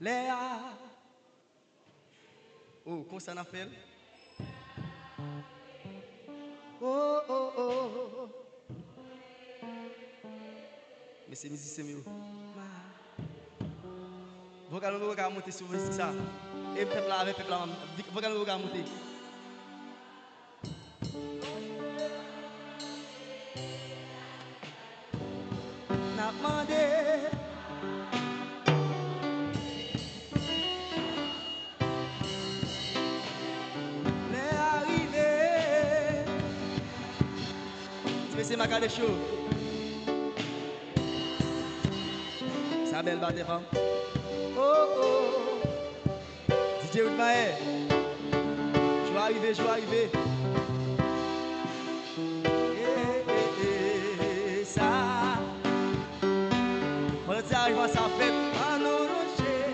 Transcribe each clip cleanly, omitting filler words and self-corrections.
Léa. Oh, comment ça appelle? Oh, oh, oh, oh. Mais c'est musicien mieux. Vocal nous va monter sur ça. Et peuple là avec peuple là, vocal nous va monter. N'a demandé. C'est ma carte chaud. Ça belle batte femme. Oh oh. DJ Oudmae. Je vais arriver, je vais arriver. Ça. Quand tu arrives à sa fête, à nos rochers.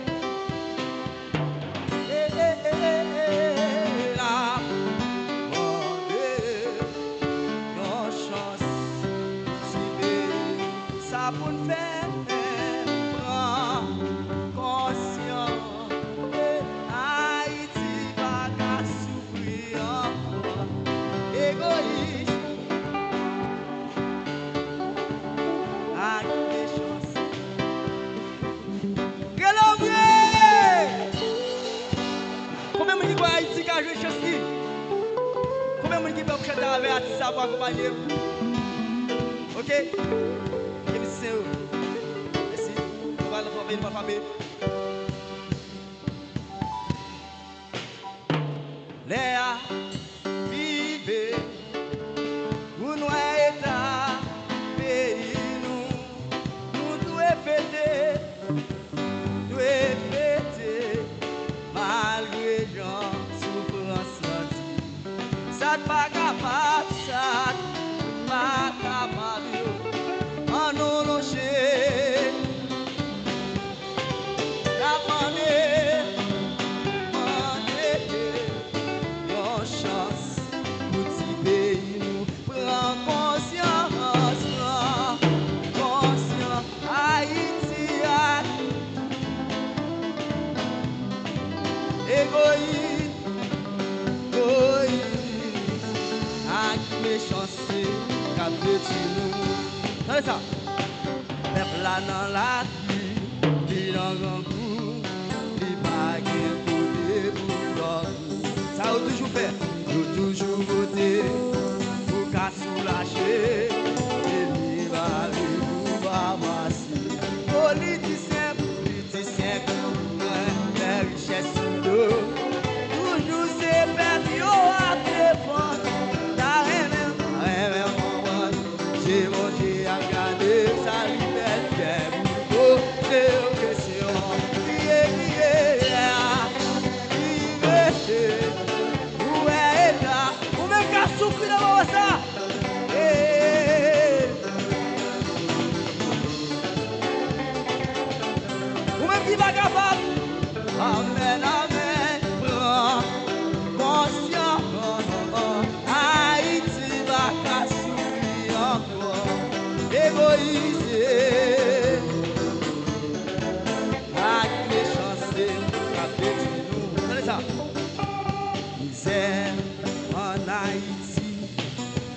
Pour nous faire prendre conscience, Haïti va qu'à souffrir encore, égoïste, avec des chances. Combien de gens qui Haïti qui a joué chantier? Combien de gens qui peuvent chanter avec Haïti ça pour accompagner? Ok? Merci. On va le faire, il va faire. Léa, vivez, vous nous état, pays nous devons fêter, malgré gens souffrance sentie. Ça n'est pas capable, ça n'est pas capable. En nous loger, la monnaie, une chance pour petit pays nous prend conscience, conscience, Haïti, égoïste, avec méchanceté, qu'a petit nous. Regardez ça. Peuple là dans la rue, il en grand coup, il pas gain côté pour l'autre. Ça a toujours fait, il toujours voté pour qu'à soulager, et il va pour ramasser. Politicien, les richesses sous l'eau, toujours c'est perdu à défendre. T'as rien, j'ai mangé à garder ça. Amen, amen, prends conscience, Haïti va qu'à souffrir encore, égoïsé, avec méchanceté, avec nous. Regardez ça. Misère en Haïti,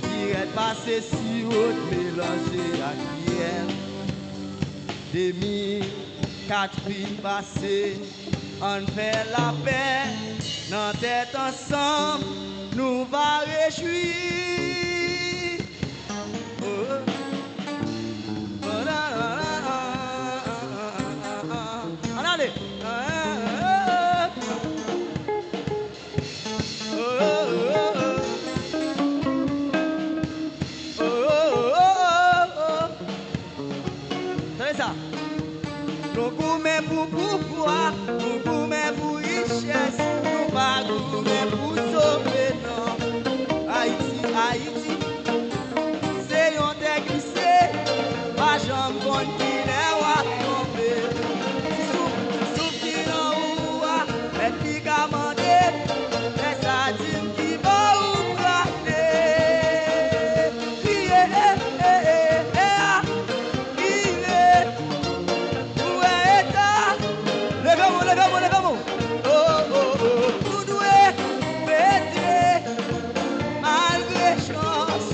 qui est passé si haut, mélangé à hier. 2004 passé. On fait la paix, notre tête ensemble, nous va réjouir. Oh. Oh, la, la, la, on allez. C'est ça. Nous gourmets pour pouvoir, nous gourmets pour richesse, nous pas gourmets pour sauver, non. Haïti, Haïti, c'est un déglissé, pas jambe bonne qui n'est pas tombé. Souffle qui n'en ouvre, mais qui commande, mais ça dit qui va ou braquer. Levez levez-vous. Oh, oh, oh. Vous devez péter malgré chance.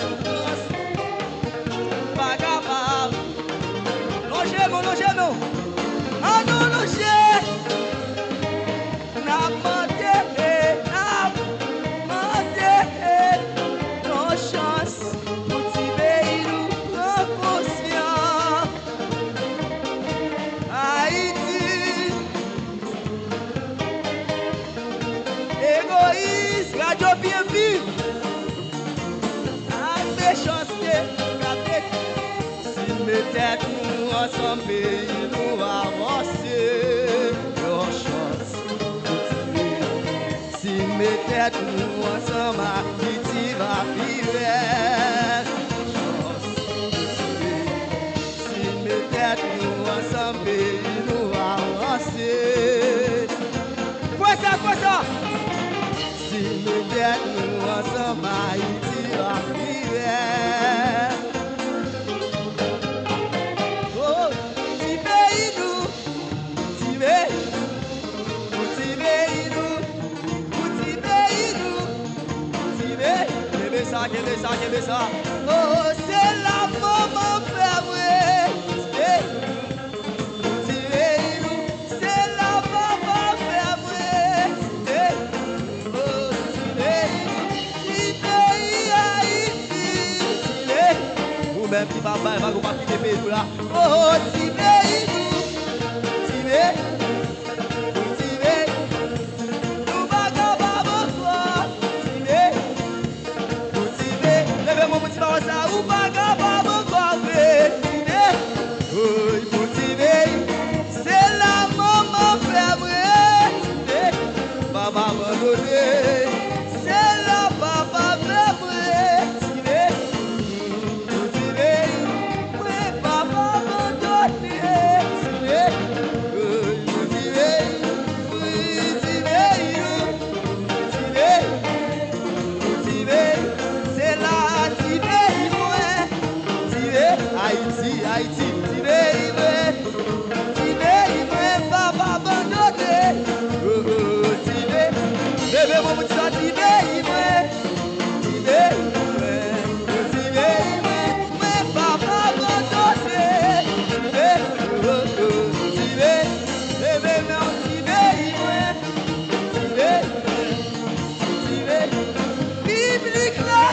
Pas capable. Longez-moi. Ah non, longez. N'a demandé, non chance. Pour tirer nous prend conscience. Haïti, égoïste, radio bien vivre. La méchanceté, si mes têtes nous ensemble, pays nous avancer. Non chance, si mes têtes nous ensemble, Haïti va vivre. Si mes têtes nous ensemble, pays nous avancer. Quoi ça? Si mes têtes nous ensemble, Haïti va vivre. Oh, si pays nous, si Qu'est-ce ça? Oh, c'est la maman fermée. C'est la maman fermée. Oh, si pays Haïti. Vous-même qui papa, il va vous quitter le pays là. Oh, si pays nous, si ou pas capable encore c'est la maman fermée, papa abandonné, c'est la papa fermée, papa abandonné, Haïti, papa abandonné. Levez-moi mon petit papa abandonné. Biblique là,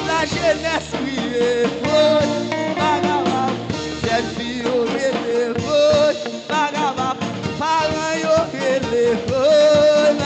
la jeunesse criée, vagabond, cette fille au téléphone, vagabond, parents au téléphone,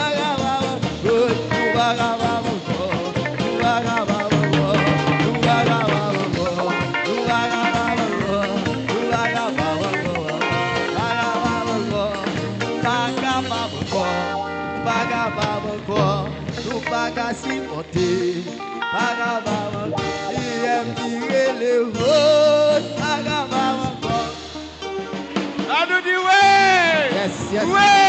I do the way. yes. Ouais.